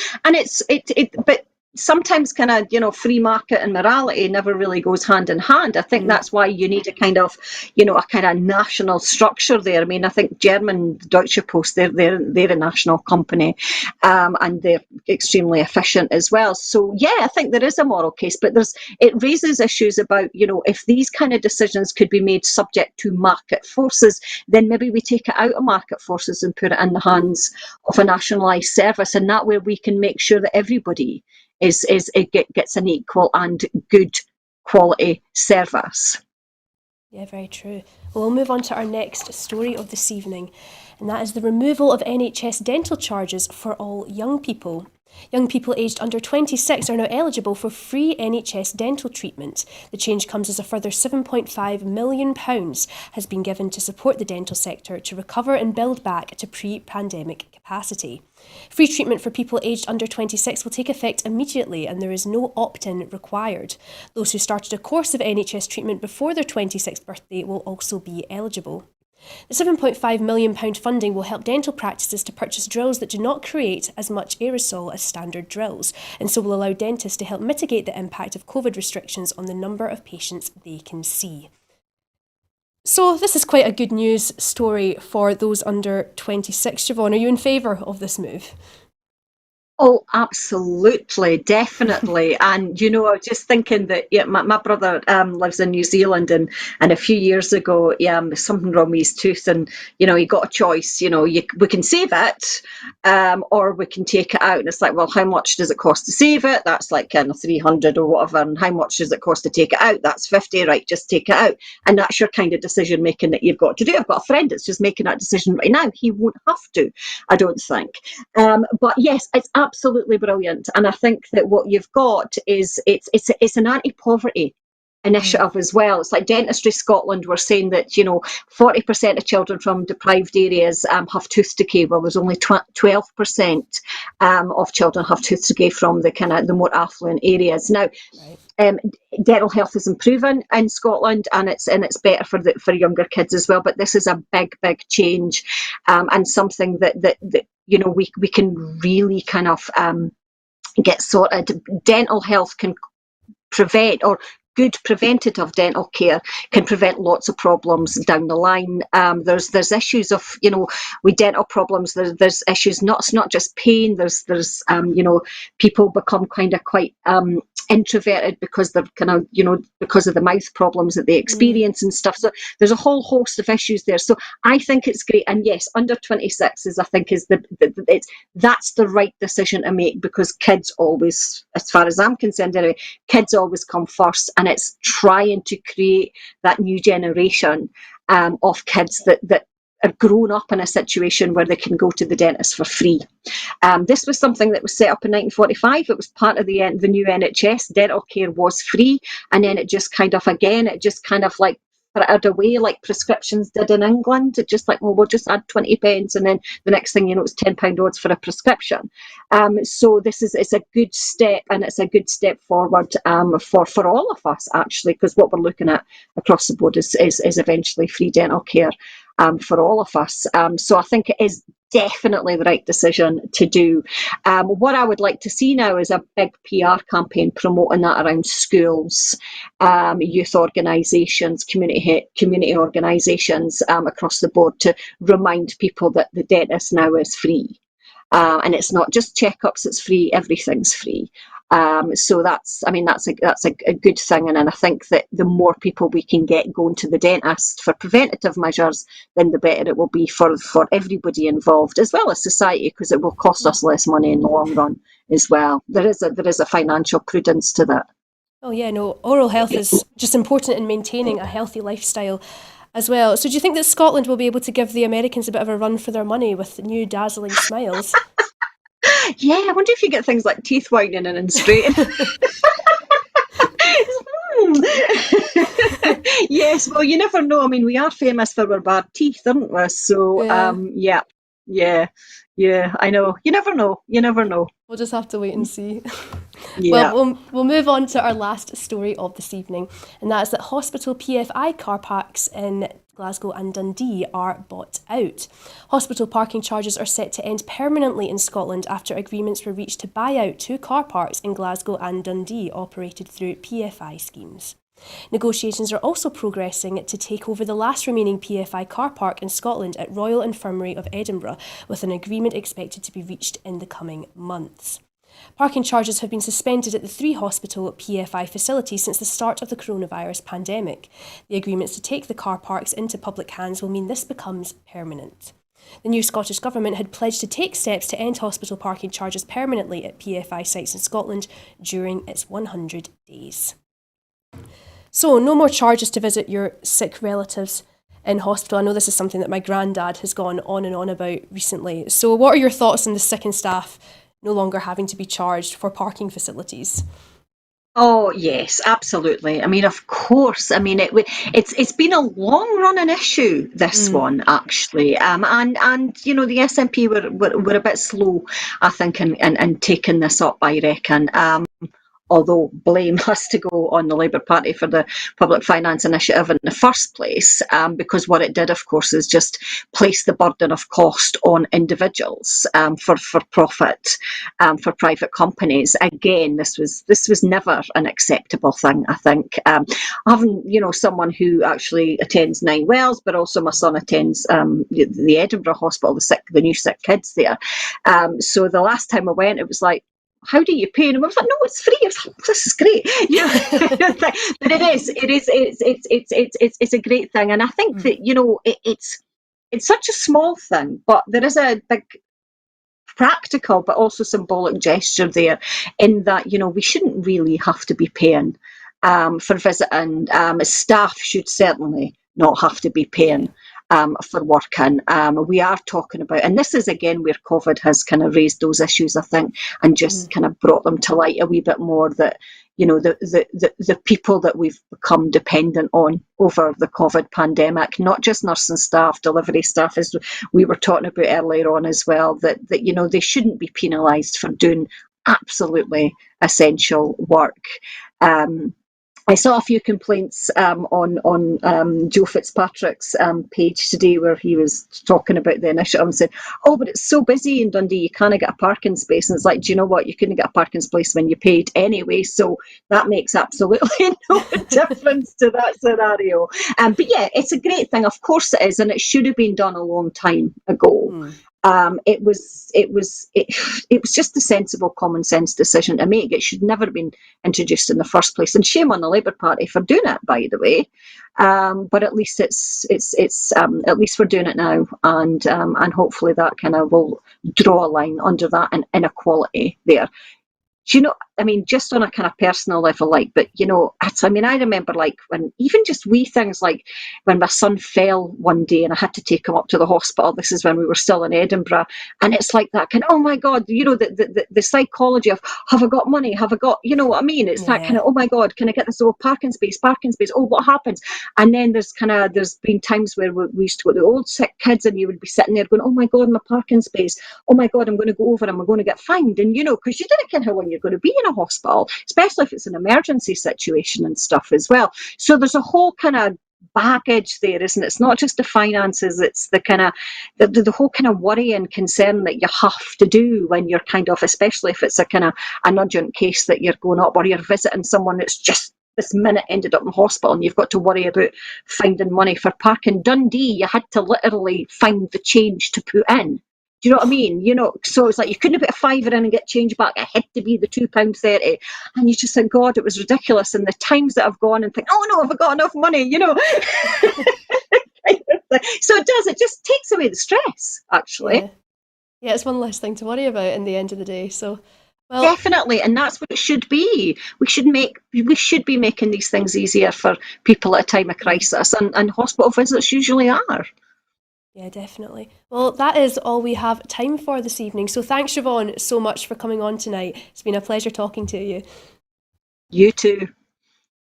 but sometimes kind of, free market and morality never really goes hand in hand. I think that's why you need a kind of, a kind of national structure there. I mean, I think German Deutsche Post, they're a national company, and they're extremely efficient as well. So yeah, I think there is a moral case, but it raises issues about, if these kind of decisions could be made subject to market forces, then maybe we take it out of market forces and put it in the hands of a nationalised service, and that way we can make sure that everybody gets an equal and good quality service. Yeah, very true. Well, we'll move on to our next story of this evening, and that is the removal of NHS dental charges for all young people. Young people aged under 26 are now eligible for free NHS dental treatment. The change comes as a further £7.5 million has been given to support the dental sector to recover and build back to pre-pandemic capacity. Free treatment for people aged under 26 will take effect immediately, and there is no opt-in required. Those who started a course of NHS treatment before their 26th birthday will also be eligible. The £7.5 million funding will help dental practices to purchase drills that do not create as much aerosol as standard drills, and so will allow dentists to help mitigate the impact of COVID restrictions on the number of patients they can see. So this is quite a good news story for those under 26. Siobhan, are you in favour of this move? Oh, absolutely, definitely. And I was just thinking that my brother lives in New Zealand, and a few years ago, there's something wrong with his tooth, and he got a choice. We can save it, or we can take it out. And it's like, well, how much does it cost to save it? That's like kind of 300 or whatever. And how much does it cost to take it out? That's 50. Right, just take it out. And that's your kind of decision making that you've got to do. I've got a friend that's just making that decision right now. He won't have to, I don't think. But yes, it's absolutely brilliant, and I think that what you've got is it's an anti-poverty initiative as well. It's like Dentistry Scotland were saying that 40% of children from deprived areas have tooth decay. Well, there's only 12% of children have tooth decay from the more affluent areas. Now, dental health is improving in Scotland, and it's better for younger kids as well. But this is a big change, and something that we can really kind of get sorted. Dental health can prevent, or good preventative dental care can prevent lots of problems down the line. There's issues of with dental problems. There's issues. It's not just pain. There's people become quite introverted because they're because of the mouth problems that they experience and stuff. So there's a whole host of issues there. So I think it's great. And yes, under 26s, I think that's the right decision to make, because kids always, as far as I'm concerned anyway, kids always come first, and it's trying to create that new generation of kids that are grown up in a situation where they can go to the dentist for free. This was something that was set up in 1945. It was part of the new NHS. Dental care was free, and then it just kind of like frittered away like prescriptions did in England. It just like, well, we'll just add 20 pence, and then the next thing you know, it's £10 odds for a prescription. So it's a good step, and it's a good step forward for all of us, actually, because what we're looking at across the board is eventually free dental care for all of us. So I think it is definitely the right decision to do. What I would like to see now is a big PR campaign promoting that around schools, youth organisations, community organisations across the board, to remind people that the dentist now is free. And it's not just checkups, it's free, everything's free. So that's a good thing, and I think that the more people we can get going to the dentist for preventative measures, then the better it will be for everybody involved, as well as society, because it will cost us less money in the long run as well. There is a financial prudence to that. Oh yeah, no, oral health is just important in maintaining a healthy lifestyle as well. So do you think that Scotland will be able to give the Americans a bit of a run for their money with new dazzling smiles? Yeah, I wonder if you get things like teeth whitening and straightening. Yes, well, you never know. I mean, we are famous for our bad teeth, aren't we? So, yeah, I know. You never know. You never know. We'll just have to wait and see. Yeah. Well, we'll move on to our last story of this evening, and that is that hospital PFI car parks in Glasgow and Dundee are bought out. Hospital parking charges are set to end permanently in Scotland after agreements were reached to buy out 2 car parks in Glasgow and Dundee operated through PFI schemes. Negotiations are also progressing to take over the last remaining PFI car park in Scotland at Royal Infirmary of Edinburgh, with an agreement expected to be reached in the coming months. Parking charges have been suspended at the 3 hospital PFI facilities since the start of the coronavirus pandemic. The agreements to take the car parks into public hands will mean this becomes permanent. The new Scottish Government had pledged to take steps to end hospital parking charges permanently at PFI sites in Scotland during its 100 days. So, no more charges to visit your sick relatives in hospital. I know this is something that my granddad has gone on and on about recently. So, what are your thoughts on the sick and staff no longer having to be charged for parking facilities? Oh yes, absolutely. I mean, of course. I mean, it's been a long running issue, this one actually, and the SNP were a bit slow, I think, in taking this up, I reckon. although blame has to go on the Labour Party for the Public Finance Initiative in the first place, because what it did, of course, is just place the burden of cost on individuals for profit, for private companies. Again, this was never an acceptable thing, I think. Having, someone who actually attends Nine Wells, but also my son attends the Edinburgh Hospital, the new sick kids there. So the last time I went, it was like, how do you pay? And I was like, no, it's free. I was like, this is great. But it's a great thing. And I think that, it's such a small thing, but there is a big practical but also symbolic gesture there in that, we shouldn't really have to be paying for visiting. Staff should certainly not have to be paying for working. We are talking about, and this is again where COVID has kind of raised those issues, I think, and just kind of brought them to light a wee bit more, that the people that we've become dependent on over the COVID pandemic, not just nursing staff, delivery staff, as we were talking about earlier on as well, that they shouldn't be penalised for doing absolutely essential work. I saw a few complaints on Joe Fitzpatrick's page today, where he was talking about the initiative and said, "Oh, but it's so busy in Dundee, you can't get a parking space." And it's like, do you know what? You couldn't get a parking space when you paid anyway, so that makes absolutely no difference to that scenario. But yeah, it's a great thing. Of course it is, and it should have been done a long time ago. It was just a sensible, common sense decision to make. It should never have been introduced in the first place, and shame on the Labour Party for doing it, by the way. But at least it's at least we're doing it now, and hopefully that kind of will draw a line under that inequality there. Just on a kind of personal level, I remember when even just wee things like when my son fell one day and I had to take him up to the hospital. This is when we were still in Edinburgh. And it's like that kind of, oh my God, the psychology of, have I got money? Have I got, It's that kind of, oh my God, can I get this parking space? Oh, what happens? And then there's been times where we used to go to the old sick kids and you would be sitting there going, oh my God, my parking space. Oh my God, I'm going to go over and we're going to get fined. And, because you didn't know how long you're going to be in a hospital, especially if it's an emergency situation and stuff as well. So there's a whole kind of baggage there, isn't it? It's not just the finances, it's the kind of the whole kind of worry and concern that you have to do when you're kind of, especially if it's a kind of an urgent case that you're going up, or you're visiting someone that's just this minute ended up in hospital and you've got to worry about finding money for parking. Dundee, you had to literally find the change to put in. Do you know what I mean? So it's like you couldn't put a fiver in and get change back. It had to be the £2.30. And you just think, God, it was ridiculous. And the times that I've gone and think, oh no, have I got enough money? So it does. It just takes away the stress, actually. Yeah, it's one less thing to worry about in the end of the day. So, well, definitely, and that's what it should be. We should be making these things easier for people at a time of crisis, and hospital visits usually are. Yeah, definitely. Well, that is all we have time for this evening. So thanks, Siobhan, so much for coming on tonight. It's been a pleasure talking to you. You too.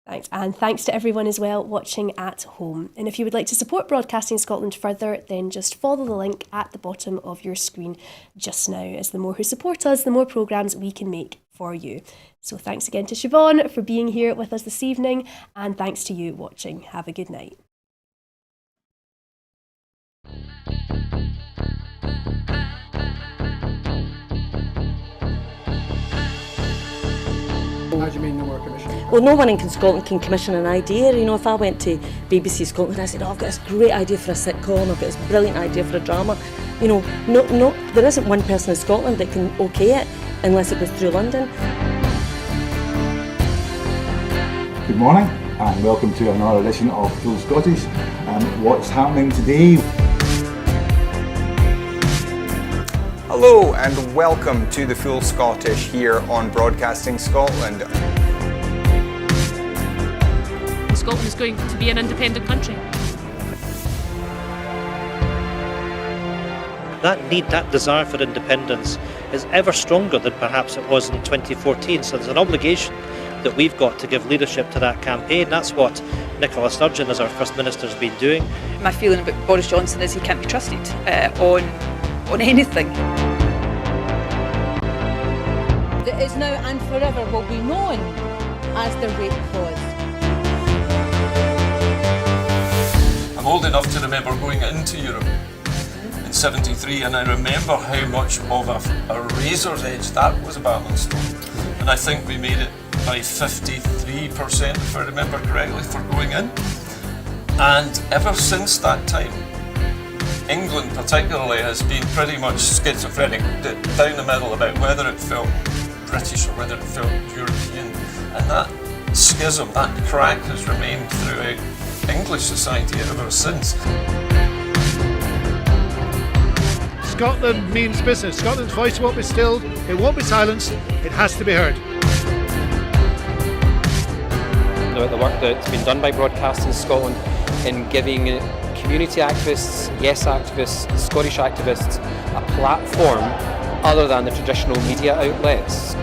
Thanks. And thanks to everyone as well watching at home. And if you would like to support Broadcasting Scotland further, then just follow the link at the bottom of your screen just now, as the more who support us, the more programmes we can make for you. So thanks again to Siobhan for being here with us this evening, and thanks to you watching. Have a good night. How do you mean no more commission? Well, no one in Scotland can commission an idea. If I went to BBC Scotland and I said, oh, I've got this great idea for a sitcom, I've got this brilliant idea for a drama, there isn't one person in Scotland that can okay it unless it goes through London. Good morning and welcome to another edition of Full Scottish. What's happening today? Hello and welcome to the Full Scottish here on Broadcasting Scotland. Scotland is going to be an independent country. That need, that desire for independence is ever stronger than perhaps it was in 2014. So there's an obligation that we've got to give leadership to that campaign. That's what Nicola Sturgeon, as our First Minister, has been doing. My feeling about Boris Johnson is he can't be trusted on anything. that is now and forever will be known as the rape cause. I'm old enough to remember going into Europe in '73, and I remember how much of a razor's edge that was a battling stone. And I think we made it by 53%, if I remember correctly, for going in. And ever since that time, England particularly has been pretty much schizophrenic, down the middle about whether it felt British or whether it felt European. And that schism, that crack has remained throughout English society ever since. Scotland means business. Scotland's voice won't be stilled, it won't be silenced, it has to be heard. About the work that's been done by Broadcasting Scotland in giving community activists, yes activists, Scottish activists a platform other than the traditional media outlets.